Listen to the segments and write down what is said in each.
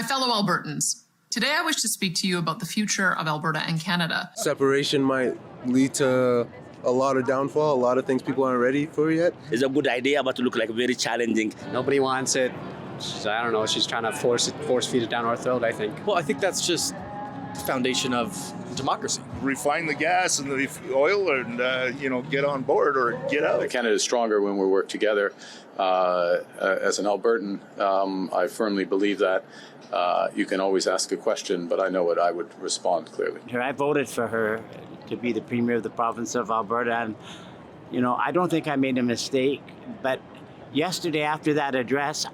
My fellow Albertans, today I wish to speak to you about the future of Alberta and Canada. Separation might lead to a lot of downfall, a lot of things people aren't ready for yet. It's a good idea, but it look like very challenging. Nobody wants it. I don't know, she's trying to force feed it down our throat, I think. Well, I think that's just the foundation of democracy. Refine the gas and the oil and, get on board or get out. Canada is stronger when we work together. As an Albertan, I firmly believe that. You can always ask a question, but I know what I would respond clearly. I voted for her to be the Premier of the province of Alberta, and, I don't think I made a mistake, but yesterday after that address,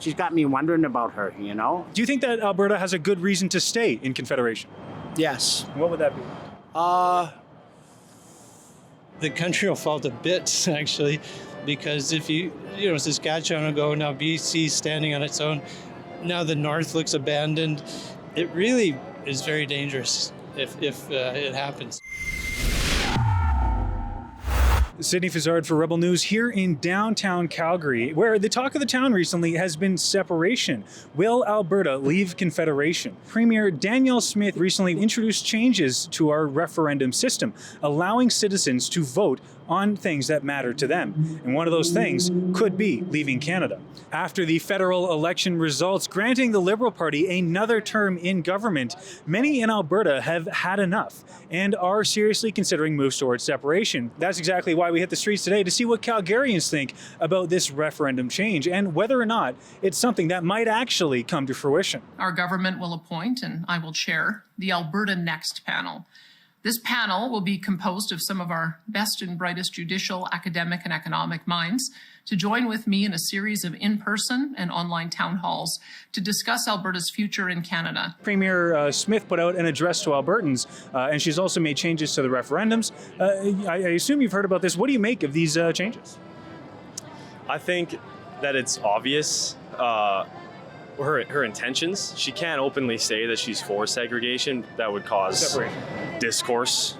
she's got me wondering about her, Do you think that Alberta has a good reason to stay in Confederation? Yes. What would that be? The country will fall to bits, actually, because if Saskatchewan will go, now BC standing on its own, now the North looks abandoned. It really is very dangerous if it happens. Sydney Fizzard for Rebel News here in downtown Calgary, where the talk of the town recently has been separation. Will Alberta leave Confederation? Premier Danielle Smith recently introduced changes to our referendum system, allowing citizens to vote on things that matter to them. And one of those things could be leaving Canada. After the federal election results granting the Liberal Party another term in government, many in Alberta have had enough and are seriously considering moves towards separation. That's exactly why we hit the streets today, to see what Calgarians think about this referendum change and whether or not it's something that might actually come to fruition. Our government will appoint, and I will chair, the Alberta Next panel. This panel will be composed of some of our best and brightest judicial, academic, and economic minds to join with me in a series of in-person and online town halls to discuss Alberta's future in Canada. Premier Smith put out an address to Albertans, and she's also made changes to the referendums. I assume you've heard about this. What do you make of these changes? I think that it's obvious her intentions. She can't openly say that she's for segregation. That would cause discourse,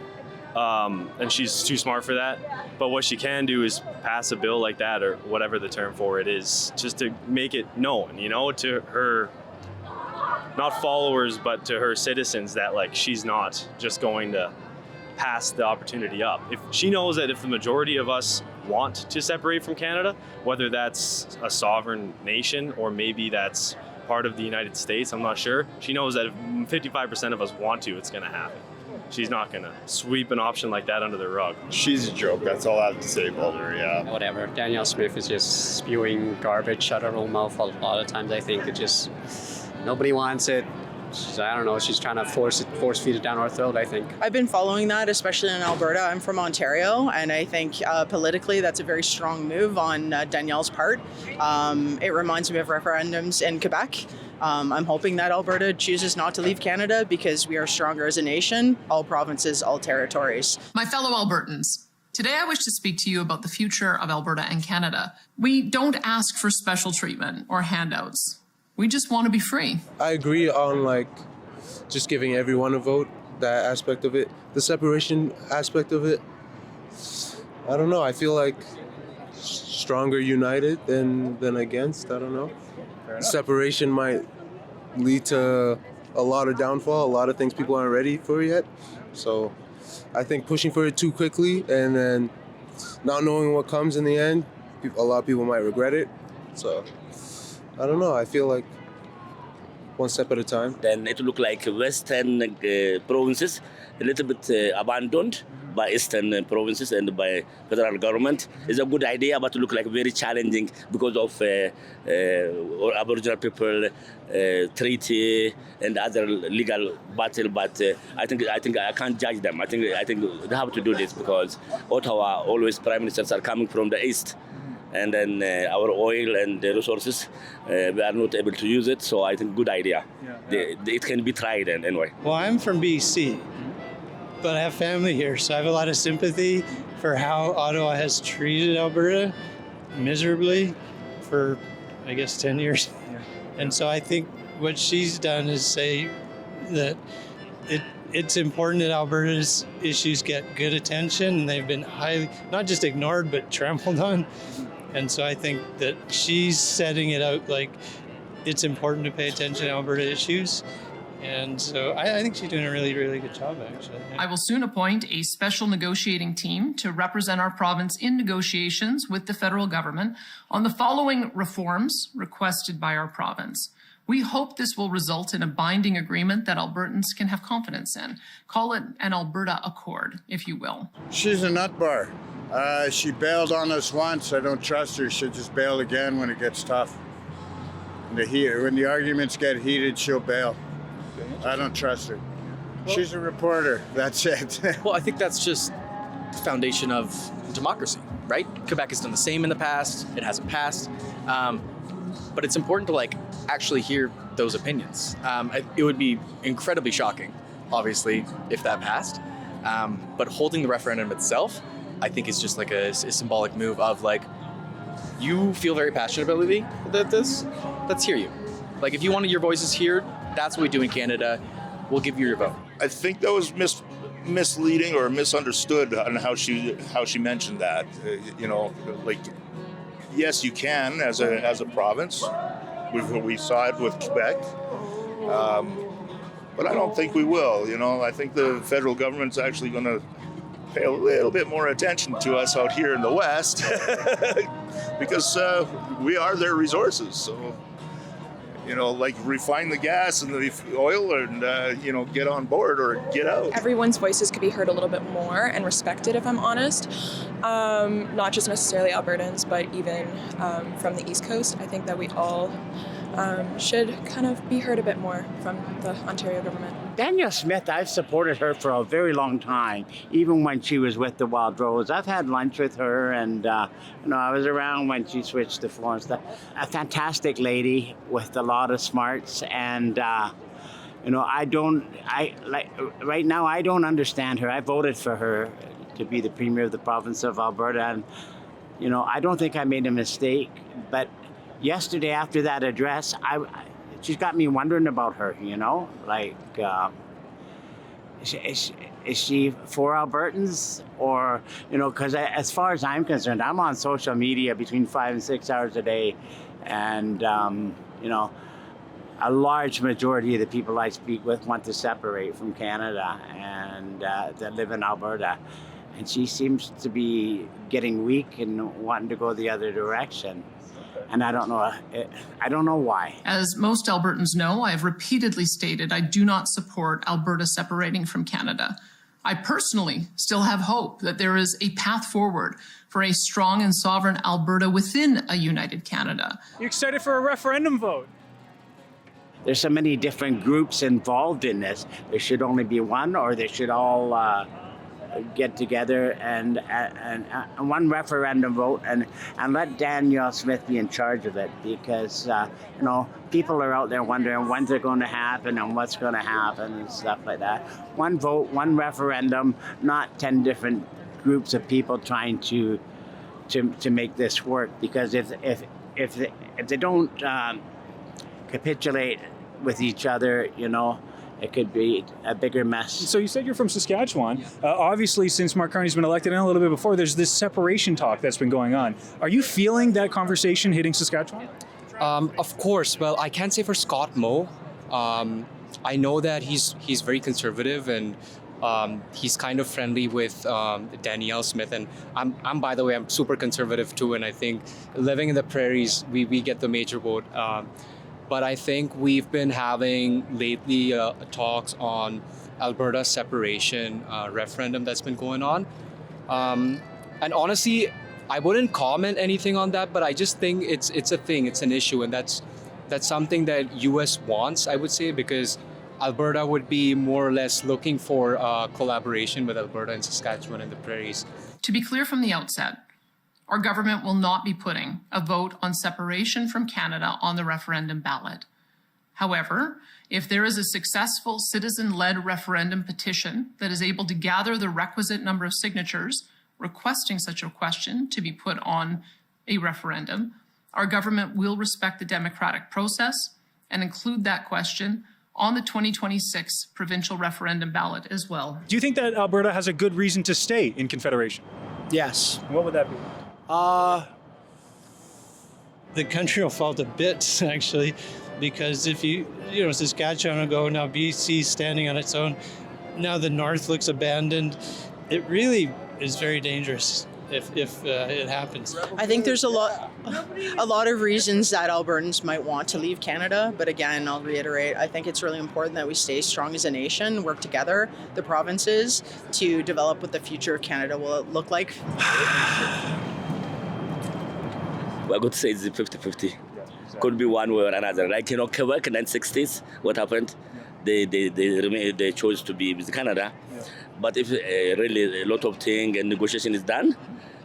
and she's too smart for that. But what she can do is pass a bill like that, or whatever the term for it is, just to make it known, to her, not followers, but to her citizens, that she's not just going to pass the opportunity up. If she knows that if the majority of us want to separate from Canada, whether that's a sovereign nation or maybe that's part of the United States, I'm not sure. She knows that if 55% of us want to, it's going to happen. She's not going to sweep an option like that under the rug. She's a joke. That's all I have to say about her, yeah. Whatever. Danielle Smith is just spewing garbage out her own mouth a lot of times. I think it just, nobody wants it. I don't know, she's trying to force feed it down our throat, I think. I've been following that, especially in Alberta. I'm from Ontario, and I think politically that's a very strong move on Danielle's part. It reminds me of referendums in Quebec. I'm hoping that Alberta chooses not to leave Canada because we are stronger as a nation, all provinces, all territories. My fellow Albertans, today I wish to speak to you about the future of Alberta and Canada. We don't ask for special treatment or handouts. We just want to be free. I agree on just giving everyone a vote, that aspect of it. The separation aspect of it, I don't know. I feel like stronger united than against. I don't know. Separation might lead to a lot of downfall, a lot of things people aren't ready for yet. So I think pushing for it too quickly and then not knowing what comes in the end, a lot of people might regret it. So I don't know. I feel like one step at a time. Then it look like western provinces a little bit abandoned by eastern provinces and by federal government. It's a good idea, but it look like very challenging because of Aboriginal people treaty and other legal battle. But I think I can't judge them. I think they have to do this because Ottawa always prime ministers are coming from the east. And then our oil and the resources, we are not able to use it. So I think good idea. It can be tried anyway. Well, I'm from BC, but I have family here, so I have a lot of sympathy for how Ottawa has treated Alberta miserably for, I guess, 10 years. Yeah. And so I think what she's done is say that it's important that Alberta's issues get good attention, and they've been highly, not just ignored, but trampled on. And so I think that she's setting it out like it's important to pay attention to Alberta issues. And so I think she's doing a really, really good job, actually. I will soon appoint a special negotiating team to represent our province in negotiations with the federal government on the following reforms requested by our province. We hope this will result in a binding agreement that Albertans can have confidence in. Call it an Alberta Accord, if you will. She's a nut bar. She bailed on us once. I don't trust her. She'll just bail again when it gets tough. When the arguments get heated, she'll bail. I don't trust her. She's a reporter. That's it. Well, I think that's just the foundation of democracy, right? Quebec has done the same in the past. It hasn't passed. But it's important to actually hear those opinions. It would be incredibly shocking, obviously, if that passed. But holding the referendum itself, I think is just a symbolic move of you feel very passionate about this, let's hear you. If you wanted your voices heard, that's what we do in Canada. We'll give you your vote. I think that was misleading or misunderstood on how she mentioned that. Yes, you can as a province. We saw it with Quebec, but I don't think we will. I think the federal government's actually going to pay a little bit more attention to us out here in the West because we are their resources. So, refine the gas and the oil and, get on board or get out. Everyone's voices could be heard a little bit more and respected, if I'm honest. Not just necessarily Albertans, but even from the East Coast. I think that we all should kind of be heard a bit more from the Ontario government. Danielle Smith, I've supported her for a very long time, even when she was with the Wild Rose. I've had lunch with her, and I was around when she switched to Florence. A fantastic lady with a lot of smarts, and right now I don't understand her. I voted for her to be the Premier of the province of Alberta, and I don't think I made a mistake. But yesterday, after that address, she's got me wondering about her, is she for Albertans or, because as far as I'm concerned, I'm on social media between 5 and 6 hours a day. And, a large majority of the people I speak with want to separate from Canada and that live in Alberta. And she seems to be getting weak and wanting to go the other direction. And I don't know why. As most Albertans know, I have repeatedly stated I do not support Alberta separating from Canada. I personally still have hope that there is a path forward for a strong and sovereign Alberta within a united Canada. You excited for a referendum vote? There's so many different groups involved in this. There should only be one, or they should all get together and one referendum vote and let Danielle Smith be in charge of it, because people are out there wondering when's it going to happen and what's going to happen and stuff like that. One vote, one referendum, not 10 different groups of people trying to make this work, because if they don't capitulate with each other, it could be a bigger mess. So you said you're from Saskatchewan. Obviously, since Mark Carney's been elected, and a little bit before, there's this separation talk that's been going on. Are you feeling that conversation hitting Saskatchewan? Of course. Well, I can't say for Scott Moe. I know that he's very conservative, and he's kind of friendly with Danielle Smith. And I'm by the way, I'm super conservative too. And I think living in the prairies, we get the major vote. But I think we've been having lately talks on Alberta separation referendum that's been going on. And honestly, I wouldn't comment anything on that, but I just think it's a thing, it's an issue, and that's something that US wants, I would say, because Alberta would be more or less looking for collaboration with Alberta and Saskatchewan and the prairies. To be clear from the outset, our government will not be putting a vote on separation from Canada on the referendum ballot. However, if there is a successful citizen-led referendum petition that is able to gather the requisite number of signatures requesting such a question to be put on a referendum, our government will respect the democratic process and include that question on the 2026 provincial referendum ballot as well. Do you think that Alberta has a good reason to stay in Confederation? Yes. What would that be? The country will fall to bits, actually. because if Saskatchewan will go, now BC standing on its own, now the North looks abandoned. It really is very dangerous if it happens. I think there's a lot of reasons that Albertans might want to leave Canada, but again, I'll reiterate, I think it's really important that we stay strong as a nation, work together, the provinces, to develop what the future of Canada will look like. We're going to say it's 50-50. Could be one way or another. Like, Quebec in the 1960s, what happened? They chose to be with Canada. But if really a lot of thing and negotiation is done,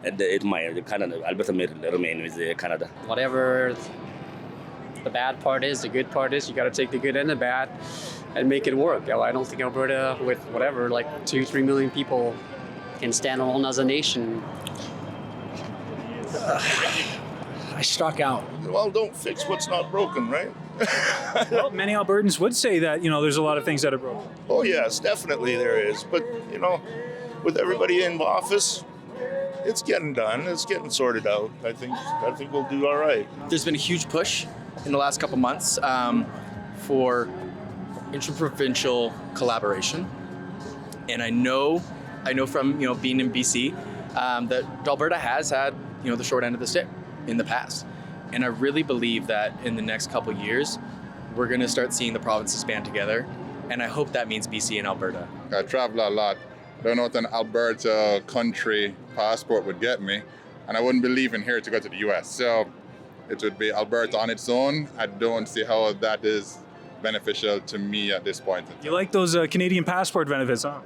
it might, Alberta may remain with Canada. Whatever the bad part is, the good part is, you got to take the good and the bad and make it work. I don't think Alberta, with whatever, like 2-3 million people, can stand alone as a nation. I struck out. Well, don't fix what's not broken, right? Well, many Albertans would say that, there's a lot of things that are broken. Oh, yes, definitely there is. But, with everybody in office, it's getting done. It's getting sorted out. I think we'll do all right. There's been a huge push in the last couple months for interprovincial collaboration. And I know from, being in BC that Alberta has had, the short end of the stick in the past. And I really believe that in the next couple years, we're going to start seeing the provinces band together. And I hope that means BC and Alberta. I travel a lot. Don't know what an Alberta country passport would get me. And I wouldn't be leaving here to go to the US. So it would be Alberta on its own. I don't see how that is beneficial to me at this point. You like those Canadian passport benefits, huh?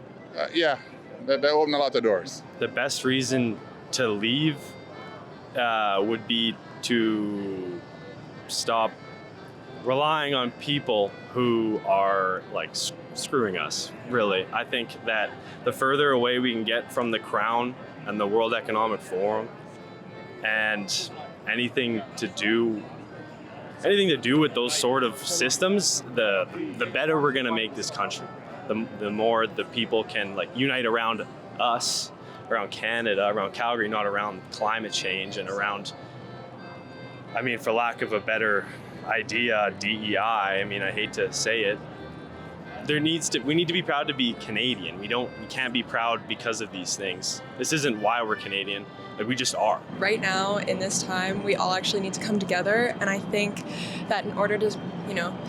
Yeah, they open a lot of doors. The best reason to leave would be to stop relying on people who are screwing us, really. I think that the further away we can get from the Crown and the World Economic Forum and anything to do with those sort of systems, the better we're going to make this country. The more the people can unite around us, around Canada, around Calgary, not around climate change and around, for lack of a better idea, DEI. I hate to say it. We need to be proud to be Canadian. We can't be proud because of these things. This isn't why we're Canadian. We just are. Right now, in this time, we all actually need to come together. And I think that in order to,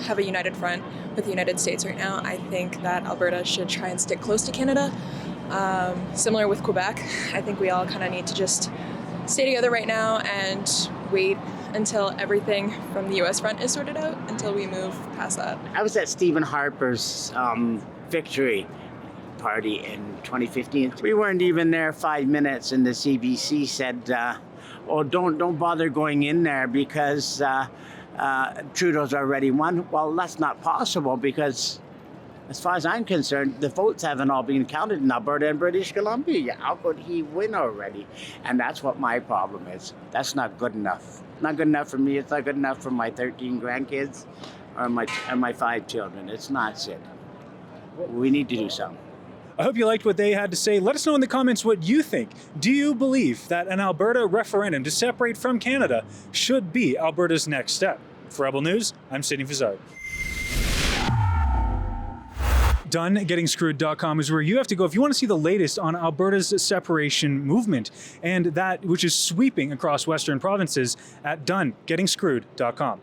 have a united front with the United States right now, I think that Alberta should try and stick close to Canada. Similar with Quebec, I think we all kind of need to just stay together right now and wait until everything from the U.S. front is sorted out, until we move past that. I was at Stephen Harper's victory party in 2015. We weren't even there 5 minutes, and the CBC said, don't bother going in there because Trudeau's already won. Well, that's not possible because, as far as I'm concerned, the votes haven't all been counted in Alberta and British Columbia. How could he win already? And that's what my problem is. That's not good enough. Not good enough for me. It's not good enough for my 13 grandkids or my 5 children. It's not, Sid. We need to do something. I hope you liked what they had to say. Let us know in the comments what you think. Do you believe that an Alberta referendum to separate from Canada should be Alberta's next step? For Rebel News, I'm Sidney Fizzard. DoneGettingScrewed.com is where you have to go if you want to see the latest on Alberta's separation movement and that which is sweeping across Western provinces at DoneGettingScrewed.com.